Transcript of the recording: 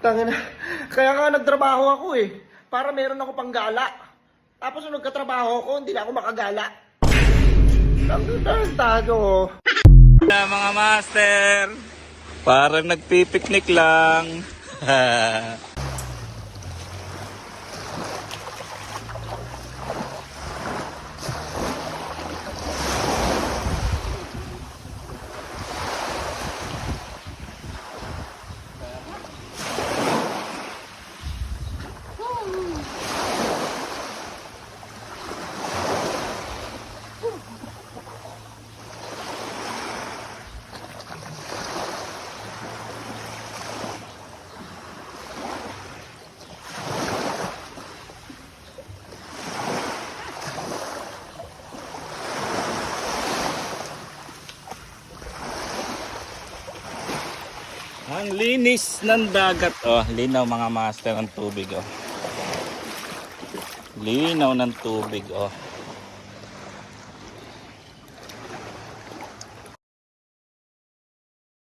Tangina. Kaya nga nagtrabaho ako eh. Para meron ako pang gala. Tapos nung nagkatrabaho ko, hindi na ako makagala. Tangina, tago. Mga master, parang nagpipiknik lang. Ang linis ng dagat. Oh, linaw mga master ng tubig. Oh. Linaw ng tubig. Oh.